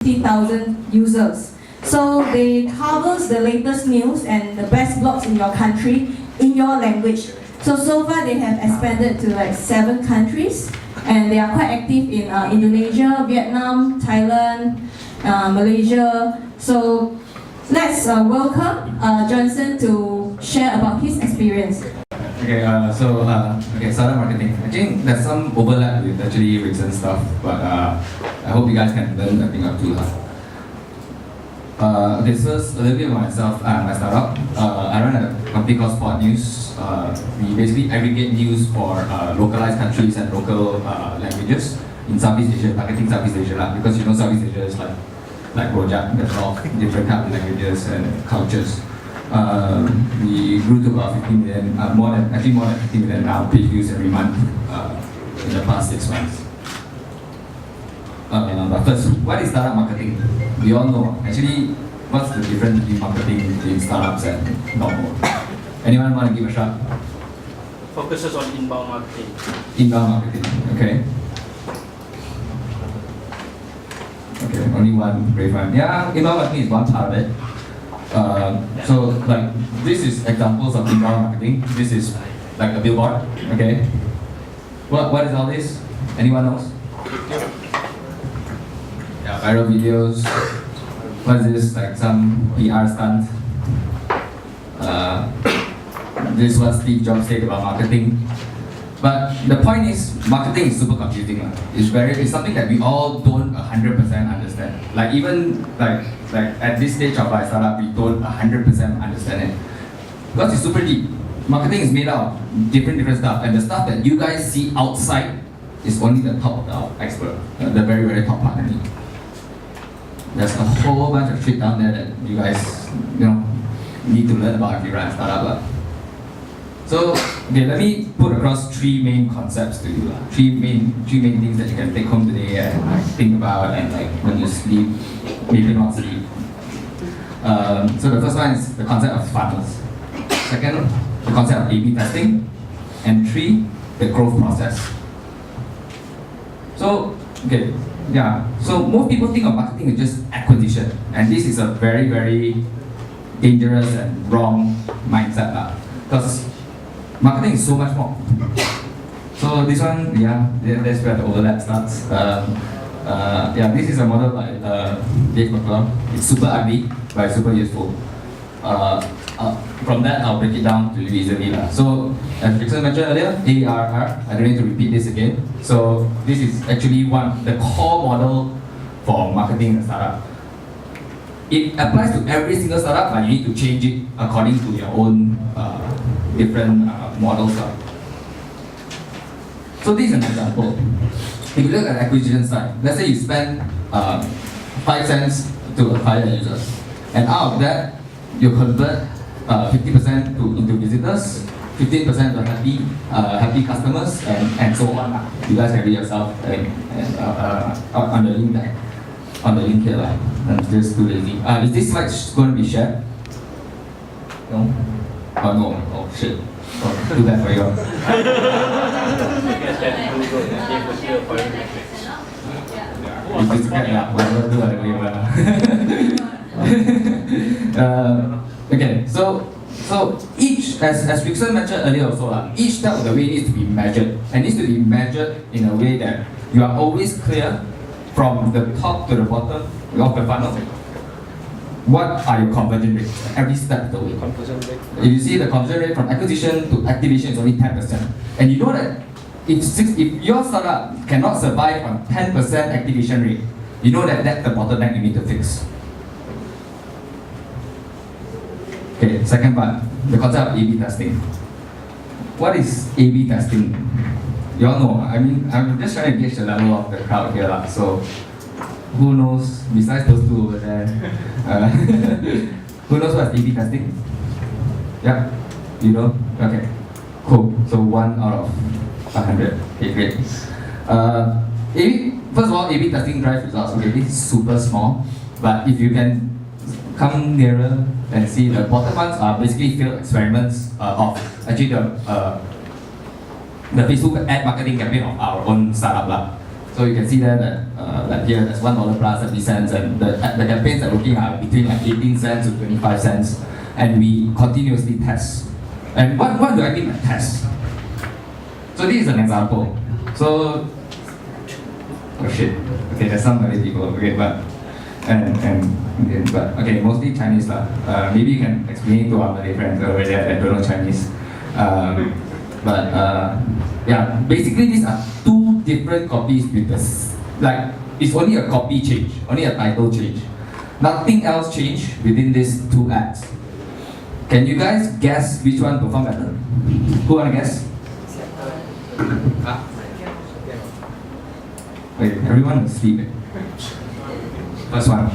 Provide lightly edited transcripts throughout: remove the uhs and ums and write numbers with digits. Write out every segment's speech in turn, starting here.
50,000 users. So they covers the latest news and the best blogs in your country in your language. So far they have expanded to like 7 countries, and they are quite active in Indonesia, Vietnam, Thailand, Malaysia. So let's welcome Johnson to share about his experience. Okay, startup marketing. I think there's some overlap with actually recent stuff, but I hope you guys can learn a thing or two. Okay, so a little bit about myself. My startup. I run a company called Sport News. We basically aggregate news for localized countries and local languages in Southeast Asia, targeting Southeast Asia, because you know Southeast Asia is like Rojak, there's a lot of different kind of languages and cultures. We grew to about 50 million, more than 50 million now page views every month in the past 6 months. But first, what is startup marketing? We all know. Actually, what's the difference between marketing in startups and normal? Anyone want to give a shot? Focuses on inbound marketing. Inbound marketing, okay. Okay, only one brave one. Yeah, inbound marketing is one part of it. So like this is examples of inbound marketing. This is like a billboard. Okay. What is all this? Anyone knows? Yeah, viral videos. What is this? Like some PR stunt. This is what Steve Jobs said about marketing. But the point is, marketing is super confusing. It's something that we all don't 100% understand. Like even like at this stage of our startup, we don't 100% understand it. Because it's super deep. Marketing is made out of different stuff, and the stuff that you guys see outside is only the top of the iceberg, the very, very top part of it. There's a whole bunch of shit down there that you guys need to learn about if you run a startup. So, okay, let me put across 3 main concepts to you. 3 main things that you can take home today and think about, and like when you sleep, maybe not sleep. So the first one is the concept of funnels. Second, the concept of A/B testing. And 3, the growth process. So, okay, yeah. So most people think of marketing as just acquisition, and this is a very, very dangerous and wrong mindset, because marketing is so much more. So this one, yeah, that's where the overlap starts. Yeah, this is a model by Dave McClure. It's super ugly, but it's super useful. From that, I'll break it down to easily. So, as Rickson mentioned earlier, ARR, I don't need to repeat this again. So, this is actually the core model for marketing in a startup. It applies to every single startup, but you need to change it according to your own different models. So this is an example. If you look at the acquisition side, let's say you spend 5 cents to acquire users, and out of that, you convert 50% into visitors, 15% to happy customers, and so on. You guys can read yourself on the link here. I'm just too lazy. Is this slide going to be shared? No? Oh no. Oh shit. Oh, too bad for you. Okay, so each, as Rickson mentioned earlier also, each step of the way needs to be measured, and needs to be measured in a way that you are always clear from the top to the bottom of the funnel. What are your conversion rates every step of the way? Conversion rate. If you see the conversion rate from acquisition to activation is only 10%, and you know that if your startup cannot survive on 10% activation rate, you know that that's the bottleneck you need to fix. Okay, second part, the concept of A/B testing. What is A/B testing? You all know. I mean, I'm just trying to gauge the level of the crowd here, so who knows? Besides those two over there, who knows what's A/B testing? Yeah, you know. Okay, cool. So 1 out of 100. Okay, great. First of all, A/B testing drives results. Okay, this is super small, but if you can come nearer and see, the bottom ones are basically failed experiments of actually the Facebook ad marketing campaign of our own startup. So you can see there that like here there's $1 plus 70 cents, and the campaigns that are working are between like 18 cents to 25 cents, and we continuously test. And what do I mean by test? So this is an example. So oh shit. Okay, there's some Malay people. Okay, but but okay, mostly Chinese lah. Maybe you can explain to our Malay friends over there that don't know Chinese. Yeah, basically these are two different copies with this. Like it's only a copy change, only a title change. Nothing else changed within these two ads. Can you guys guess which one performed better? Who wanna guess? Wait, everyone is asleep. First one.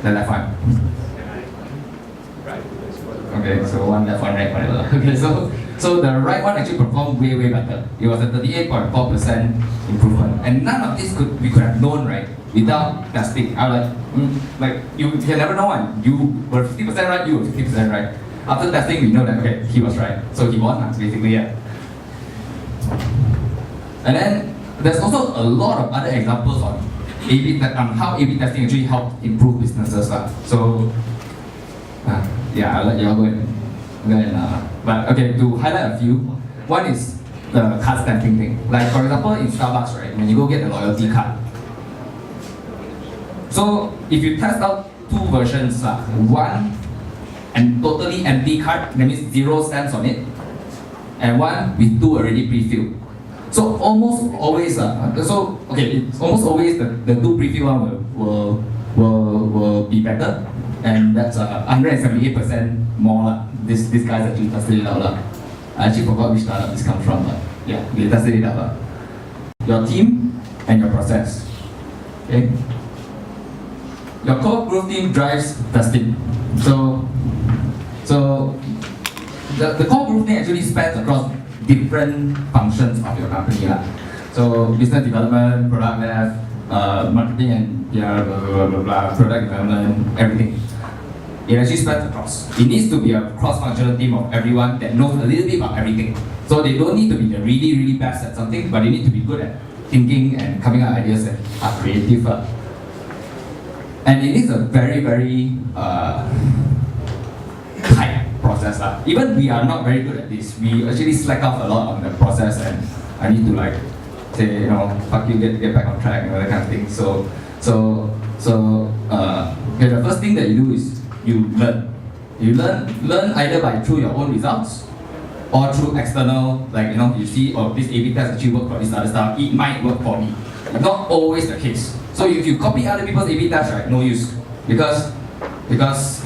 The left one. Okay, so one left, one right, whatever. Okay, so the right one actually performed way better. It was a 38.4% improvement, and none of this we could have known, right, without testing. I was like you can never know one. You were 50% right, you were 50% right. After testing, we know that okay, he was right, so he won basically, yeah. And then there's also a lot of other examples on how A/B testing actually helped improve businesses. So, yeah, I'll let you all go and but okay, to highlight a few, one is the card stamping thing. Like for example, in Starbucks, right, when you go get a loyalty card. So if you test out two versions, one and totally empty card, that means 0 stamps on it, and one with 2 already pre-filled. So almost always, it's almost always the 2 pre-filled one will be better, and that's 178% more. This guys actually tested it out. I actually forgot which startup this comes from, but yeah, they tested it out. Your team and your process. Okay. Your core growth team drives testing. So the core growth team actually spans across different functions of your company. So business development, product dev, marketing and PR, blah, blah, blah, blah, product development, everything. It actually spreads across. It needs to be a cross-functional team of everyone that knows a little bit about everything. So they don't need to be the really best at something, but they need to be good at thinking and coming up with ideas and are creative. And it is a very tight process. Even we are not very good at this. We actually slack off a lot on the process, and I need to like say, fuck you, get back on track, that kind of thing. Okay, the first thing that you do is you learn. You learn either through your own results or through external, like you see, this A/B test actually worked for this other stuff. It might work for me. Not always the case. So if you copy other people's A/B tests, right, no use, because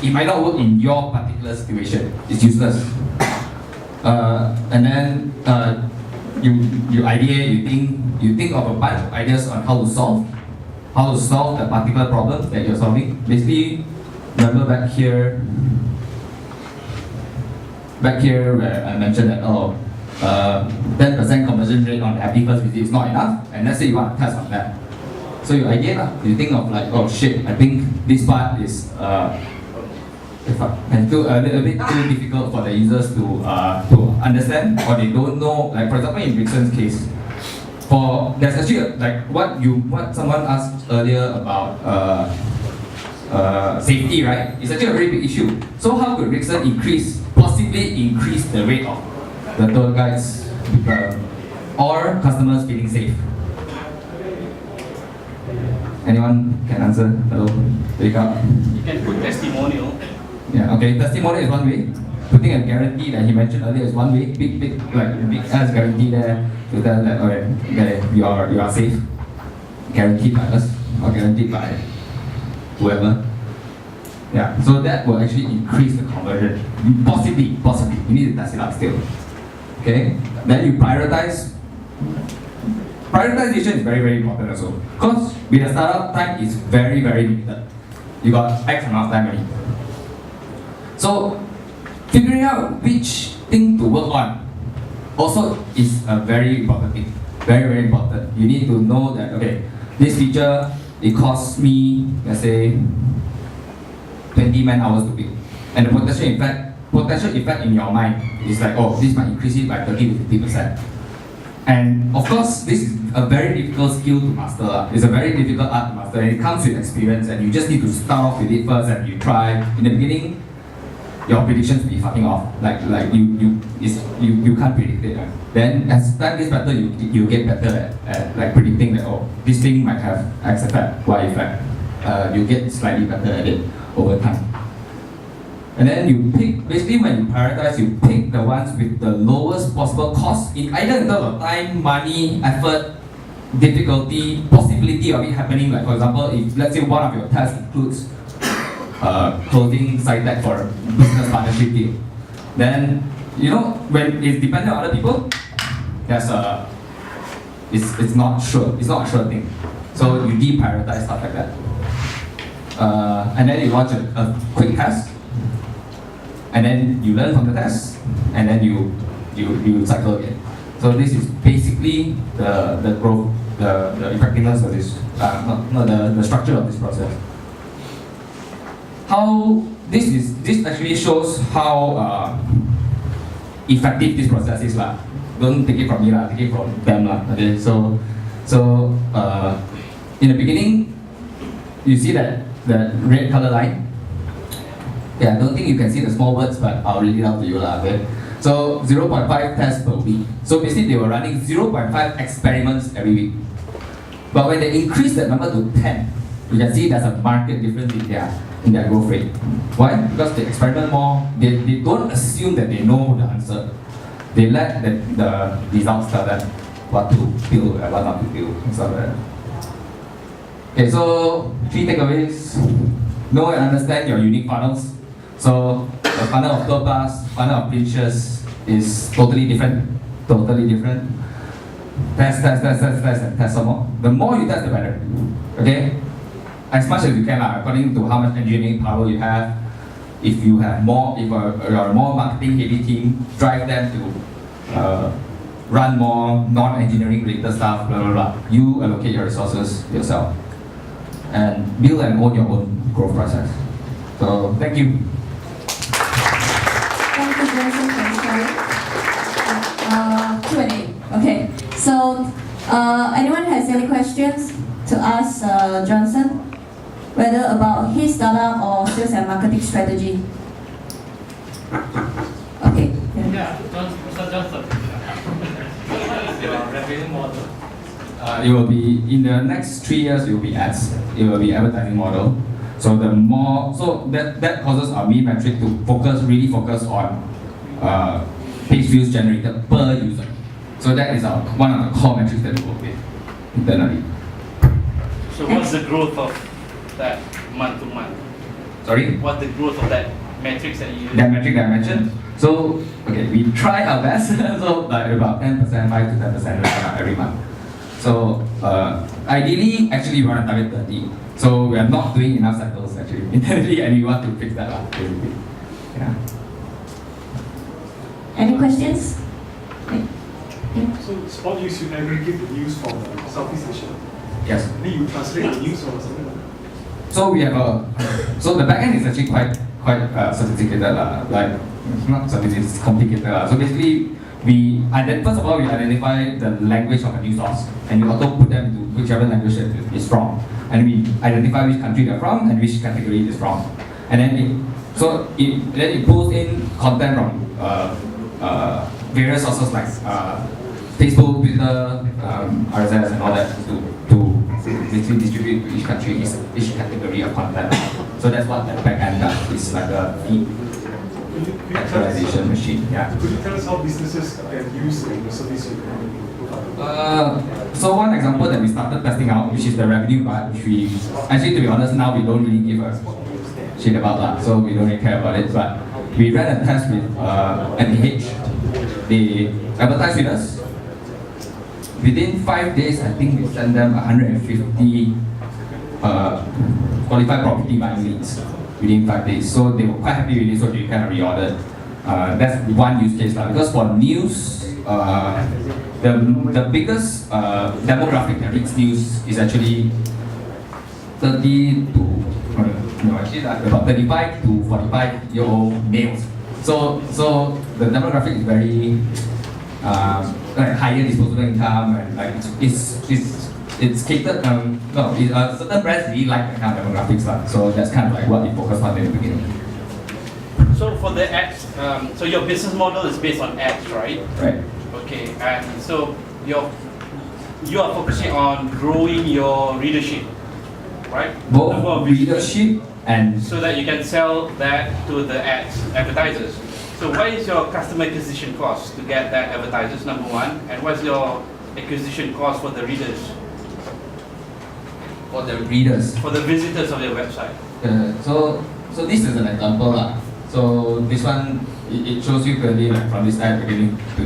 it might not work in your particular situation. It's useless. And then you ideate. You think of a bunch of ideas on how to solve the particular problem that you're solving. Basically, remember back here where I mentioned that 10% conversion rate on the happy first visit is not enough, and let's say you want to test on that. So you idea, you think of like, oh shit, I think this part is a little bit too difficult for the users to understand, or they don't know. Like for example, in Rickson's case, there's actually like what someone asked earlier about safety, right? It's actually a very big issue. So how could Rickson possibly increase the rate of the tour guides or customers feeling safe? Anyone can answer? Hello, wake up. You can put testimonial. Yeah, okay. Testimonial is one way. Putting a guarantee that he mentioned earlier is one way. Big ass guarantee there to tell that okay, you are safe. Guaranteed by us or guaranteed by whoever. Yeah, so that will actually increase the conversion. Possibly. You need to test it out still. Okay? Then you prioritize. Prioritization is very important also. Because with a startup, time is very limited. You got X amount of time only. So figuring out which thing to work on also is a very important thing. Very important. You need to know that okay, this feature it costs me, let's say, 20 man hours to build. And the potential effect in your mind is like, oh, this might increase it by 30 to 50%. And of course, this is a very difficult skill to master. It's a very difficult art to master, and it comes with experience, and you just need to start off with it first, and you try. In the beginning, your predictions will be fucking off. You can't predict it. Then as time gets better, you get better at like predicting that, oh, this thing might have X effect, Y effect. You get slightly better at it over time. And then you pick, basically when you prioritize, you pick the ones with the lowest possible cost, in either in terms of time, money, effort, difficulty, possibility of it happening. Like for example, if let's say one of your tasks includes closing SciTech for a business partnership deal, then when it's dependent on other people, it's not sure. It's not a sure thing. So you deprioritize stuff like that. And then you launch a quick test, and then you learn from the test, and then you cycle again. So this is basically the growth, the effectiveness of this, the structure of this process. How this actually shows how effective this process is lah. Don't take it from me lah, take it from them lah. Okay, so in the beginning, you see that the red color line. Yeah, I don't think you can see the small words, but I'll read it out to you lah. Okay, so 0.5 tests per week. So basically, they were running 0.5 experiments every week. But when they increased that number to 10, you can see there's a marked difference in their growth rate. Why? Because they experiment more. They don't assume that they know the answer. They let the results tell them what to do and what not to do and stuff like that. Okay, so 3 takeaways. Know and understand your unique funnels. So the funnel of Tour Plus, funnel of Pinterest is totally different. Totally different. Test, and test some more. The more you test, the better. Okay? As much as you can, according to how much engineering power you have. If you have more, if you're a more marketing heavy team, drive them to run more non-engineering related stuff, blah blah blah. You allocate your resources yourself and build and own your own growth process. So thank you. Thank you, Johnson, for sharing. Q&A. Okay. So, anyone has any questions to ask Johnson? Whether about his startup or sales and marketing strategy. Okay. Yeah, Johnson. Your revenue model. It will be in the next 3 years. It will be ads. It will be advertising model. So that causes our main metric to really focus on page views generated per user. So that is one of the core metrics that we work with internally. So what's the growth of that month to month? Sorry? What's the growth of that metrics that you use? That metric that I mentioned. So okay, we try our best. So like about 10%, 5 to 10% every month. So ideally, actually, we want to target 30. So we are not doing enough cycles actually internally, and we want to fix that up. Basically. Yeah. Any questions? So Spot News, you aggregate the news from Southeast Asia. Yes. Then you translate the news or something like that. So we have so the backend is actually quite sophisticated like not sophisticated, it's complicated So basically, first of all we identify the language of a news source, and we also put them into whichever language that is from, and we identify which country they're from and which category it is from, and then it pulls in content from various sources like Facebook, Twitter, RSS, and all that to basically distribute to each country, each category of content. So that's what the backend does. It's like a feed actualization machine. Yeah. Could you tell us how businesses can use the service? So one example that we started testing out, which is the revenue part, which we actually, to be honest, now we don't really give a shit about that, so we don't really care about it. But we ran a test with MPH. They advertised with us. Within 5 days, I think we sent them 150 qualified property buying leads within 5 days. So they were quite happy with it, so they kind of reordered. That's one use case because for news, the biggest demographic that reads news is actually 30 to actually like about 35 to 45-year-old males. So the demographic is very like higher disposable income and like it's catered certain brands really like that kind of demographics lah. So that's kind of like what we focus on in the beginning. So for the ads, so your business model is based on ads, right? Right. Okay, and so you are focusing on growing your readership, right? Both Number of readership and so that you can sell that to the advertisers. So what is your customer acquisition cost to get that advertisers, number one, and what's your acquisition cost for the readers, for the readers. for the visitors of your website? So this is an example lah. So this one it shows you clearly like from this ad beginning to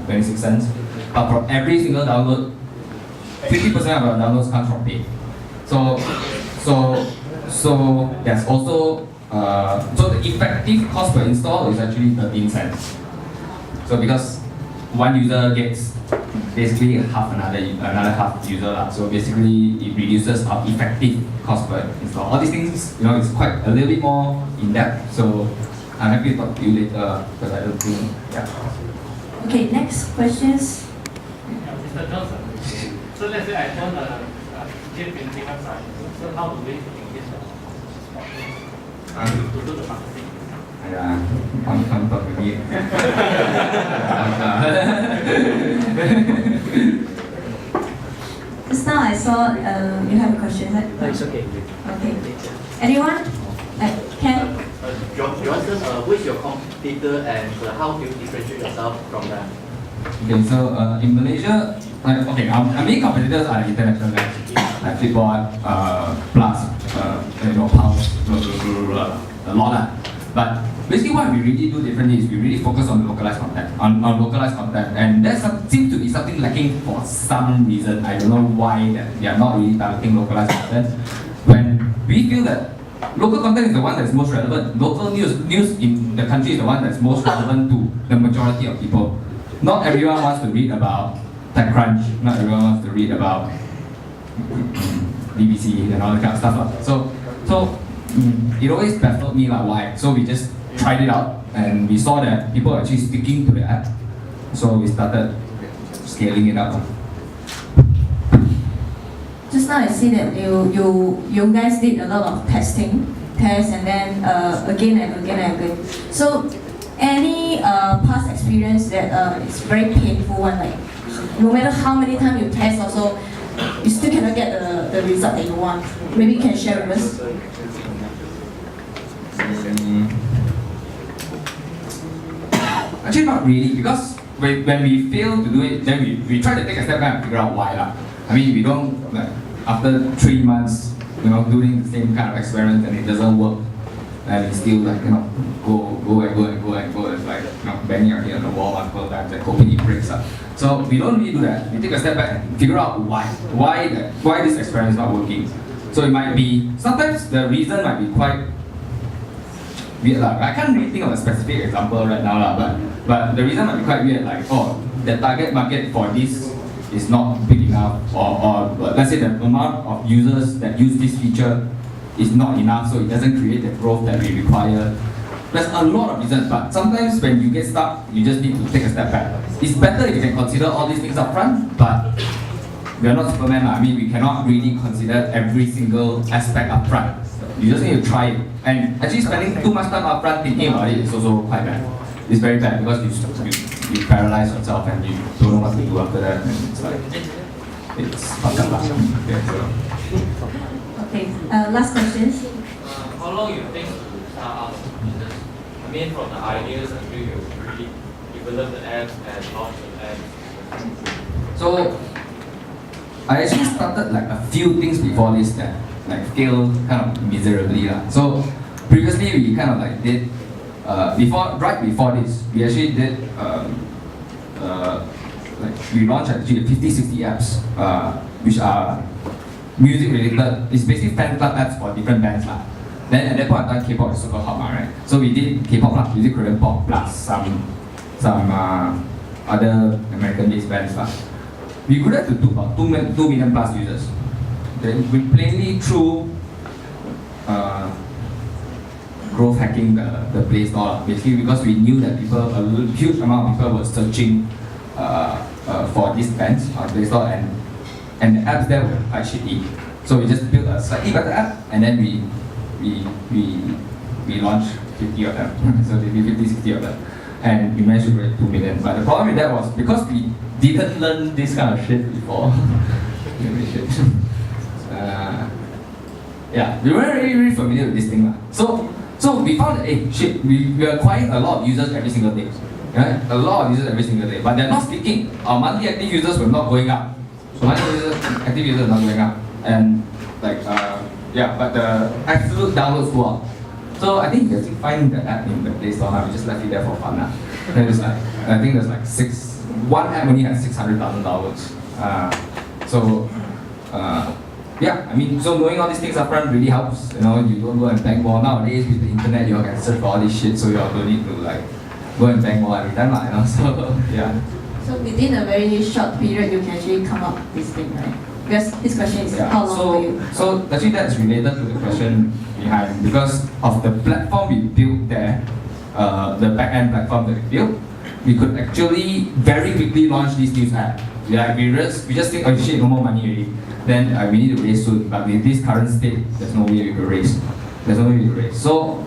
26 cents. But from every single download, 50% of our downloads comes from paid. So there's also so the effective cost per install is actually 13 cents. So because one user gets basically another half user lah. So basically it reduces our effective cost per install. All these things, it's quite a little bit more in depth. So I'm happy to talk to you later because I don't think, yeah. Okay, next questions. Mr. Johnson, so let's say I own a game printing website. So how do we engage to do the marketing? Yeah, come talk with me. Just now I saw you have a question, right? No, it's okay. Okay. Anyone? Ken? Johnson, who is your competitor and how do you differentiate yourself from them? Okay, so in Malaysia, our main competitors are the international brands like Flipboard, Plus, Pulse, a lot lah. But basically, what we really do differently is we really focus on localized content, on localized content, and that seems to be something lacking for some reason. I don't know why that we are not really targeting localized content. When we feel that local content is the one that's most relevant, local news in the country is the one that's most relevant to the majority of people. Not everyone wants to read about TechCrunch. Not everyone wants to read about BBC and all that kind of stuff. So it always baffled me why. So we just tried it out and we saw that people are actually sticking to the app. So we started scaling it up. Just now I see that you guys did a lot of tests and then again and again and again. So any past experience that is very painful one, like no matter how many times you test also, you still cannot get the result that you want. Maybe you can share with us. Actually not really, because when we fail to do it, then we try to take a step back and figure out why lah. I mean, we don't after 3 months, doing the same kind of experiment and it doesn't work, and we still go it's like banging our head on the wall multiple times and hoping it breaks up. So we don't really do that. We take a step back and figure out why this experiment is not working. So it might be, sometimes the reason might be quite weird lah. I can't really think of a specific example right now lah, but the reason might be quite weird, like the target market for this is not big enough, or let's say the amount of users that use this feature is not enough, so it doesn't create the growth that we require. There's a lot of reasons, but sometimes when you get stuck, you just need to take a step back. It's better if you can consider all these things up front, but we are not Superman. I mean, we cannot really consider every single aspect up front. You just need to try it. And actually spending too much time up front thinking about it is also quite bad. It's very bad because you paralyze yourself and you don't know what to do after that. And it's like, it's fucked up. Okay, last questions. How long you think to start out business? I mean, from the ideas until you really develop the apps and launch the apps. So I actually started a few things before this that failed kind of miserably lah. So previously we kind of did right before this we actually did we launched actually 50-60 apps which are music related. It's basically fan club apps for different bands lah. Then at that point in time K-pop is super hot right? So we did K-pop lah, music Korean pop plus some other American based bands lah. We grew that to about 2 million plus users. Then we plainly through growth hacking the Play Store, basically because we knew that a huge amount of people were searching for these bands on Play Store, and the apps there were quite shitty. So we just built a slightly better app, and then we launched 50 of them. So they did 50, 60 of them, and we managed to break 2 million. But the problem with that was because we didn't learn this kind of shit before. Yeah, we weren't really familiar with this thing. So we found that, hey, shit, we are acquiring a lot of users every single day. Right? A lot of users every single day, but they're not sticking. Our monthly active users were not going up. So active users are not going up. And like, but the absolute downloads go up. So I think you can still find the app in the Play Store now. We just left it there for fun now. There's like, I think there's like one app only has 600,000 downloads. Yeah, I mean, so knowing all these things upfront really helps. You know, you don't go and bang more nowadays with the internet. You all can search for all this shit, so you all don't need to like go and bang more every time, you know. So yeah. So within a very short period, you can actually come up with this thing, right? Because his question is how long will you? So actually that's related to the question behind, because of the platform we built there, the back-end platform that we built, we could actually very quickly launch this news app. We just think, oh shit, no more money already. Then we need to raise soon, but with this current state, there's no way we could raise. There's no way we could raise. So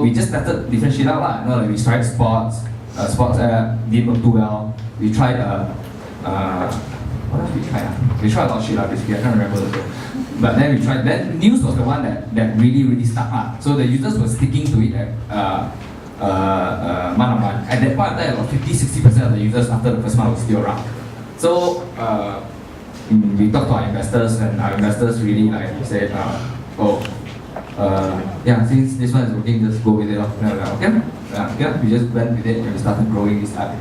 we just started different shit out lah. You know, like we tried sports app, didn't work too well. We tried what else we tried? We tried a lot of shit basically, I can't remember the name. But then news was the one that really stuck. So the users were sticking to it month on month. At that point in time, about 50-60% of the users after the first month was still around. So we talked to our investors, and our investors really said, since this one is working, just go with it. Okay, we just went with it and we started growing this app.